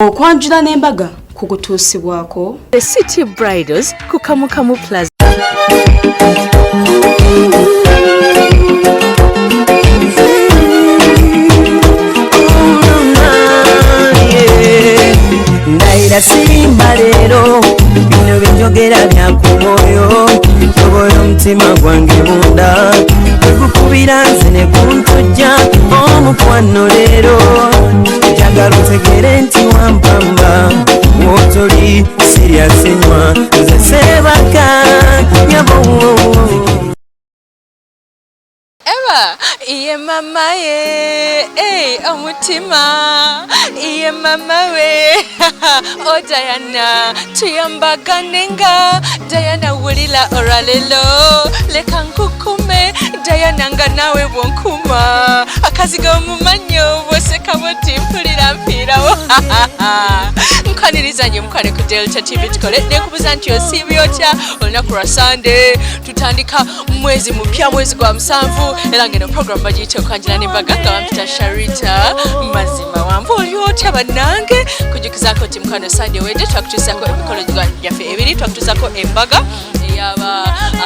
Okwanjula n'embaga kukutuusibwako The City Bridals ku Kamukamu Plaza. Ndaira simba lero bino binjogera byakumoyo toboyo mutima gwange munda ekukubira nze ne kuntujja omukwano lero njagala otegere nti wampamba wotoli serious nywa nze sebaka nyabo Iye mama ye, omutima. Iye mama we, oh Diana, tuyambaganenga. Diana wulila oralelo, leka nkukume. Diana nga nawe wonkuma. Akaziga mumanyo, woseka woti mpulira mpirawo. Mkaniriza nye mkane ku Delta TV tukole. Nekubuza nti osibi otya, olunaku lwa Sunday. Tutandika mwezi mupya, mwezi gwa msanvu. Elangeno program bajite okwanjira n'embaga nga bampita Sharita mazima wambuli otya bannange kujukizako ti mukano Sunday wedde twakutuusako emikolo gyaffe ebiri twakutuusako embaga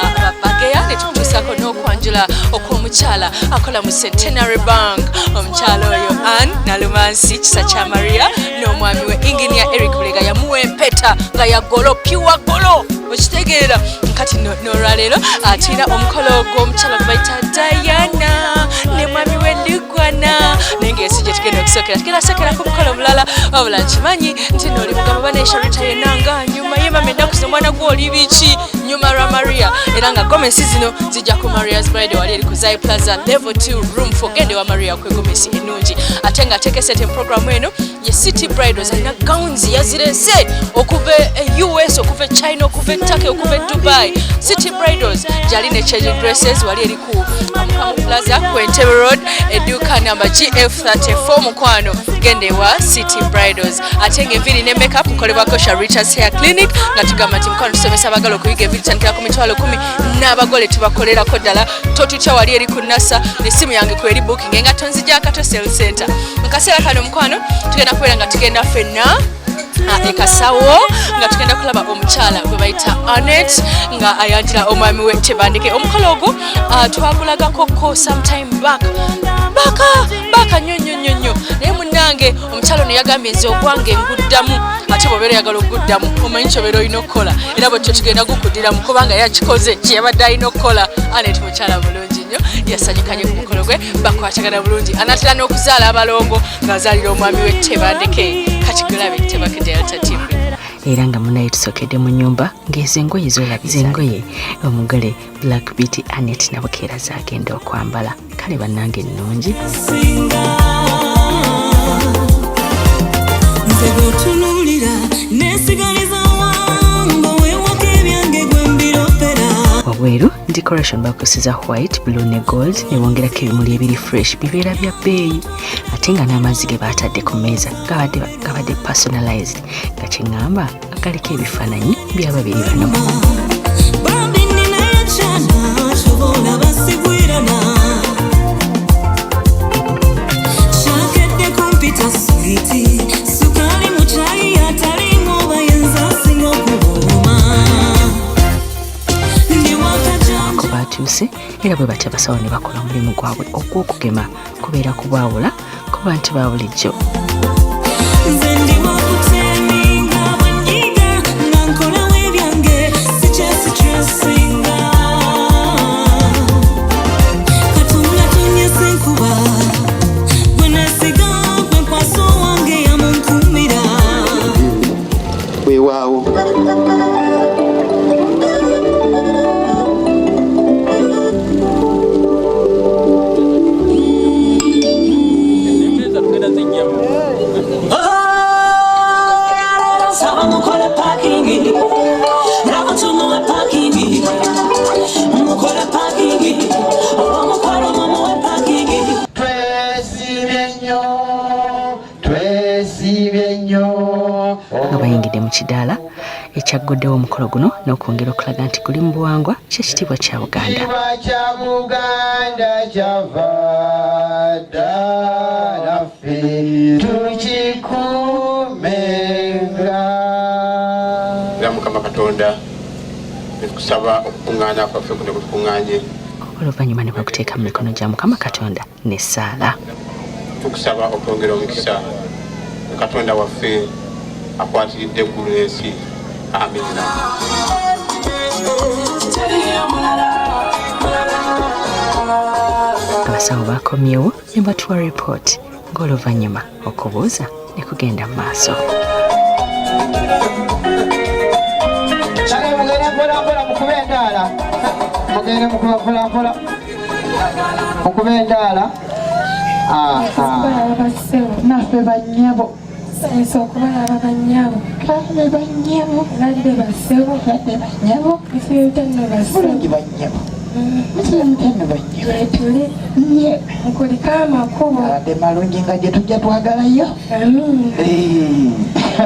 ababageya ne tukutuusako n'okwanjula okw'omukyala akola mu Centenary Bank omukyala oyo Ann Nalumansi kisa kya Maria n'omwami we Engineer Eric Bulega yamuwa empeta nga ya golo pure golo okitegeera kati n'olwaleero atira omukolo gw'omukyala gwe bayita Diana ne mwami we Lugwana nenge esije tugenda okusokera tugenda sekera ku mukolo mulala wabula nkimanyi nti n'oli mugamba bane Sharita yenanga nyuma ye mama ennaku zino mwana gwe oli biki nyuma lwa Maria era nga gomesi zino zijja ku Maria's Bride wali eri ku Zai Plaza level 2 room 4 gende wa Maria kwe gomesi ennungi ate nga atekesete programu eno ye City Bridals alina gowns yazirese okuva US okuva China okuva Turkey okuva Dubai City Bridals jali ne change dresses wali eri ku Kamukamu Plaza Kwentebe Road eduka number GF34 mukwano gende wa City Bridals ate ng'enviri ne makeup nkolebwako Sharita's Hair Clinic nga tugamba nti mukwano tusomesa abagalo okuyiga enviri tandikira ku mitwalo 10 n'abagole tubakolerako ddala totutya wali eri ku NASA n'essimu yange kweri booking nga tonzija akato sales center mukaseera kano mukwano tugenda kubeera nga tugenda ffenna ekasawo nga tugenda kulaba omukyala gwe bayita Annette nga ayanjira omwami we Tebandike omukolo ogwo twagulagako sometime baka nyonyonyonyo naye munnange omukyala ono yagambye nze ogwange nguddamu ate bw'obeera oyagala oguddamu omanyi kyobeera olina okukola era bwetyo tugenda gukuddiramu kubanga yakikoze kyeyabadde alina okukola Annette mukyala bulungi nnyo yasanyukanye ku mukolo gwe bakwatagana bulungi anaatera n'okuzaala abalongo ng'azaalira omwami we Tebandike kati gulabe Tebake Delta TV era nga munaye tusokedde mu nnyumba ng'ezo engoye z'olabiza engoye omugole Black Beauty Annette Nabukeera z'agenda okwambala kale bannange ennungi wabweru decoration bakozesa white blue ne gold ne bongerako ebimuli ebiri fresh bibeera bya bbeeyi ate nga n'amazzi ge baatadde ku mmeeza gabadde personalized nga kyeŋŋamba agaliko ebifaananyi byaba biri bano batuuse era bwe batya basawo ne bakola omulimu gwabwe ogw'okugema kubeera kubawula kuba nti babulijjo nga bayingidde mu kidaala ekyaggoddewo omukolo guno n'okwongera okulaga nti guli mu buwangwa kyekitiibwa kya Buganda tukikume Mukama Katonda kusaba okunganya kwaffe kuno kutunganye oluvannyuma ne bakuteeka mu mikono gya Mukama Katonda ne ssaala tukusaba okwongera omukisa Katonda waffe akwatiridde eggulu n'ensi amina abasawo bakomyewo ne batuwa ripooti ng'oluvannyuma okubuuza ne kugenda mu maaso mugende mukulakulakula okubendaala naffe banyabo sayinza okubalaba banyabo babe banyabo ladde basebo badde banyabo ifeetanno bulungi basebo banyabo musiramutano banyabo yetuli nye mukuliko amakubo abadde malungi nga gye tujja twagalayo amiina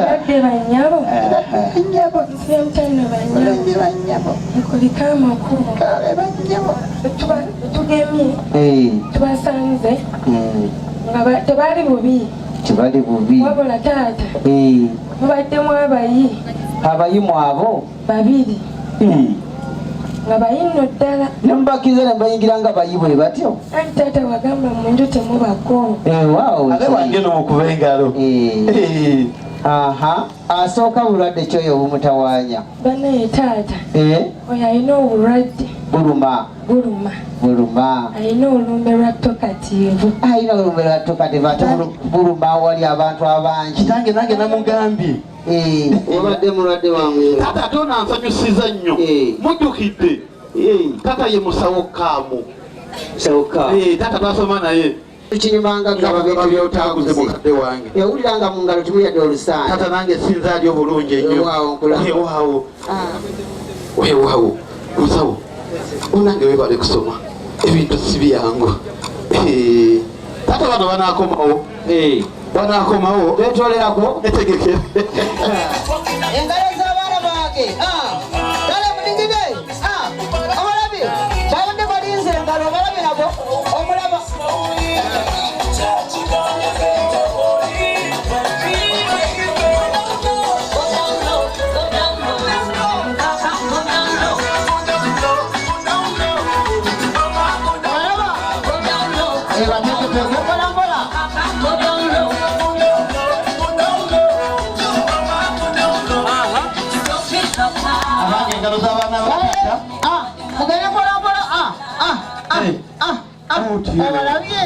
ladde banyabo banyabo ifeetanno banyabo bulungi banyabo mukuliko amakubo babe banyabo tugemye tubasanze nga tebaali bubi tebali bubi wabula taata mubaddemu abayimu abo babiri nga bayinno ddala nemubakkiriza ne bayingira nga bayi bwe batyo anti taata wagamba mu nju temubako waawo ate wange nomukuba engalo aha asooka bulwadde kyoyo obumutawaanya banaye taata oyo alina obulwadde buluma alina olumbe lwa tokatiivu alina olumbe lwa tokatiivu ate buluma awali abantu abangi kitange nange namugambye obadde mulwadde wange tata ate onansanyusiza nnyo mujjukidde tata ye musawo kaamu tata twasoma naye kinyumanga gababyotaguze mukadde wange yawuliranga mu ngalo timuyadde olusaani tata nange sinza ali obulungi ennyo weewaawo musawo onange webale kusoma ebintu si byangu tata bano banaakomawo twetolerako etegekere engalo z'abaana bange dale mulingide omulabi bawonde balinze engalo omulabi nabo omulaba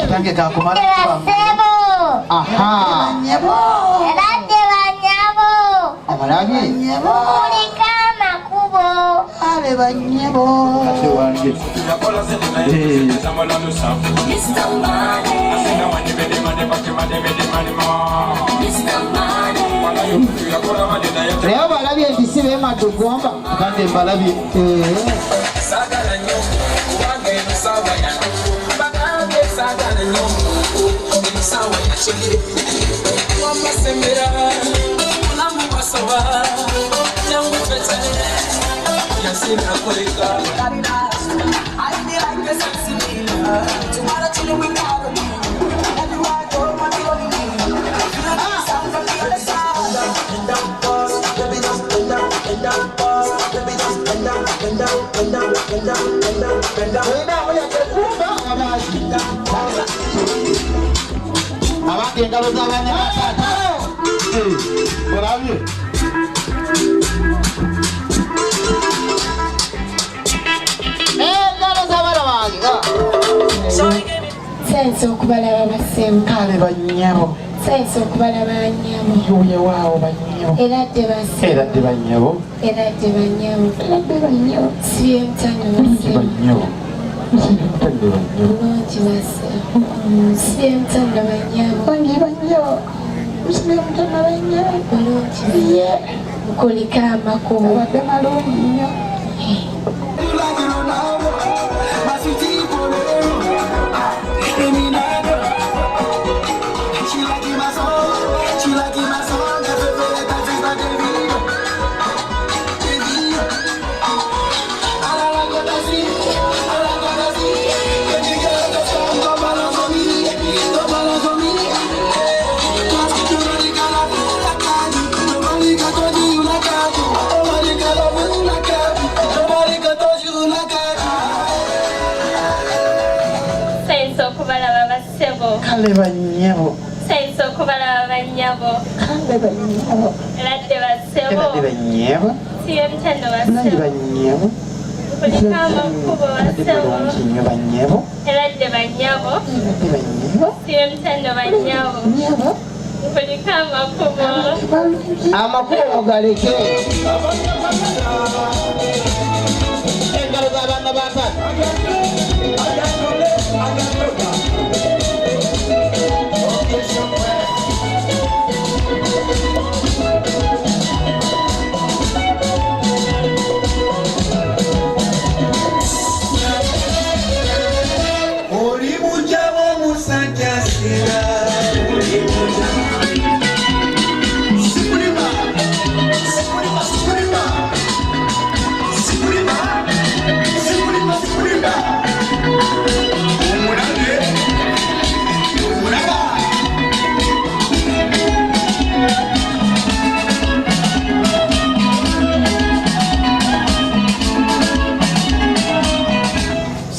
tange kakumala omulabye Mulika amakubo abe banyebo naye balabye nti si beematugomba tange mbalabye sagala nnyo kubanga ebisawa yano bagambye sagala nnyo ebisawa yakye wamasembera mulamu basoba jangu twetale yasinga koleka abange engalo z'abaana batata olabye engalo z'abaana bange sayinza okubalaba basebo kale banyabo sayinza okubalaba banyabo yuye waawo banyabo eradde basebo eradde banyabo eradde banyabo sibyemutano basebo banyabo sibyemutano banyabo bulungi basebo sibyemutano banyabo bange banyebo sibyemutano banyebo bulungi mukuliko amakubo abadde malungi nnyo Una kale bannyabo sayinza okubala bannyabo kale bannyabo eradde bassebo eradde bannyabo siyo mutendo nandi bassebo bannyabo kuliko amakubo bassebo nnyo bannyabo eradde bannyabo eradde bannyabo siyo mutendo bannyabo kuliko amakubo amakubo mugaleke engalo z'abaana ba taata oli mujabo musajja sira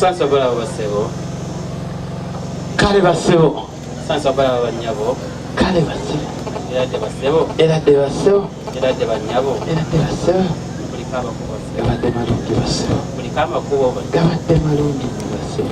Sansa bala basebo kale basebo sansa bala banyabo kale basebo eradde basebo eradde basebo eradde banyabo eradde basebo kulikaba kubo gabadde malungi basebo kulikaba kubo gabadde malungi basebo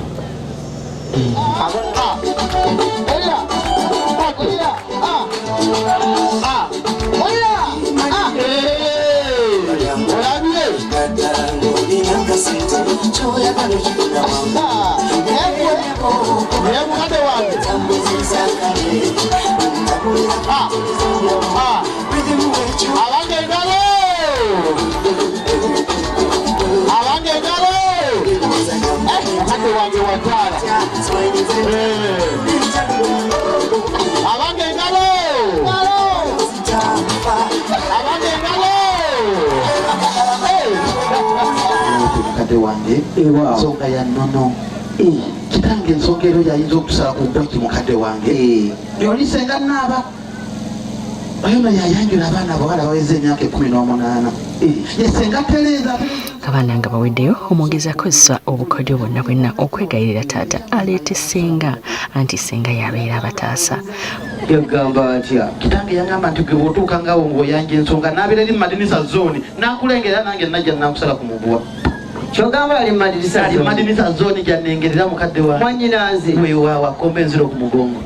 mukadde wange ensonga ya nnono kitange ensonga ero yayinza okusala ku mpaki mukadde wange olisenga naaba ayona yayanjula abaana bawala baweza emyaka 18 yesenga tereza abaana nga baweddeyo omwogezi akozesa obukodyo bwonna bwenna okwegayirira taata aleete senga anti senga yabeera abataasa yagamba atya kitange yagamba nti gwe bw'otuuka ngawo ng'oyanja ensonga n'abeera eri mu madinisa zooni n'akulengera nange najja nakusala ku muguwa kyogamba ali madinisa zooni gyannengerera mukadde wa mwanyinaze weewaawa komba enziro ku mugongo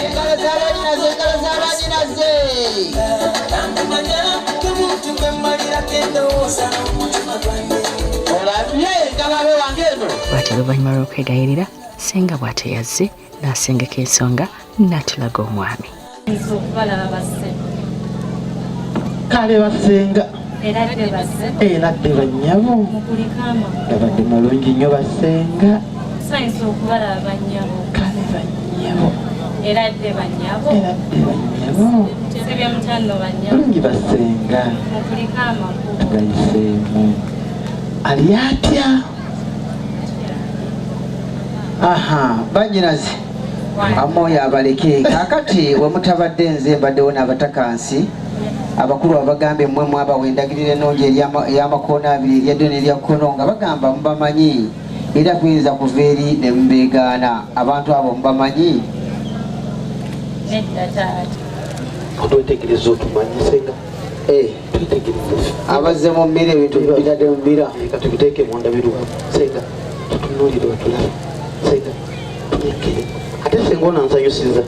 engalo z'abanyinaze olabye galabe wange eno bw'ati oluvannyuma lw'okwegayirira senga bw'ate yazze n'asengeka ensonga n'atulaga omwami kale basenga eradde bassebo eradde bannyabo gabadde malungi nnyo basenga sayinza okubala bannyabo kale bannyabo eradde bannyabo eradde bannyabo sibye mutando bannyabo bulungi basenga kuliko amakubo gayiseemu ali atya aha banyinaze amooyo abaleke kakati wemutabadde nze mbaddewo n'abatakansi abakulu abagambye mmwe mwabawa endagiriro ennungi ey'amakono abiri eryaddo n'eryakono nga bagamba mubamanyi era kuyinza kuva eri ne mubeegaana abantu abo mubamanyi nedda taata otwetegereza otumanyi senga twetegereze abazze mu mmira ebintu bitadde mu mmira katubiteeke mu ndabirwamu senga tutunuulire otulabe senga tunyekere ate senga onansanyusiza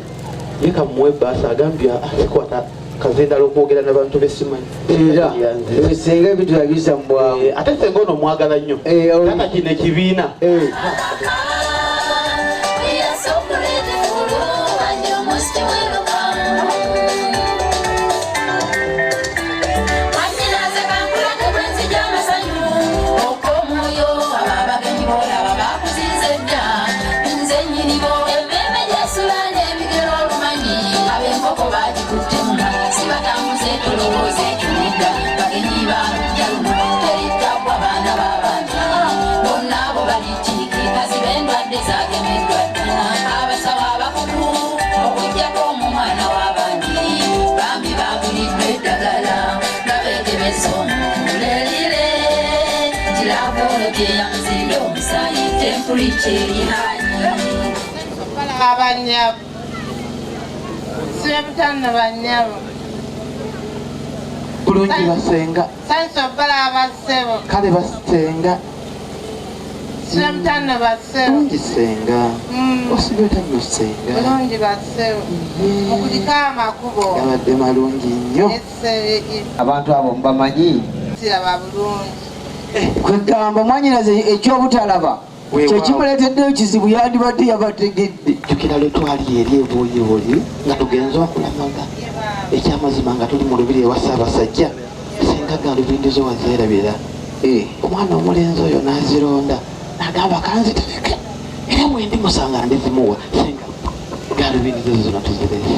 ye kamuwe baasa agambye asikwata kazendala okwogera n'abantu besimanyi era senga ebintu yabisa mu bwamu ate senga ono mwagala nnyo kaka kino ekibiina abanyabo sibe mutano banyabo bulungi basenga sanso bala abasebo kale basenga sibe mutano basebo bulungi senga osibe tanyo senga bulungi basebo okulika amakubo yabadde malungi nnyo abantu abo mbamanyi siraba bulungi kwegamba mwanyinaze ekyobutalaba kyekimuleeteddeyo kizibu yandibadde yabategedde jjukira lwe twali eri ebuuyibuuyi nga tugenze okulamaga ekyamazima nga tuli mu lubiri ewa Ssaabasajja senga galubindizo wazeerabira omwana omulenzi oyo n'azironda n'agamba kanzitereke era mwendi musanga ndizimuwa senga galubindizo zino tuzirese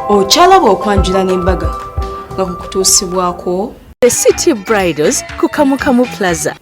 okyalaba okwanjula n'embaga nga kukutuusibwako The City Bridals ku Kamukamu Plaza.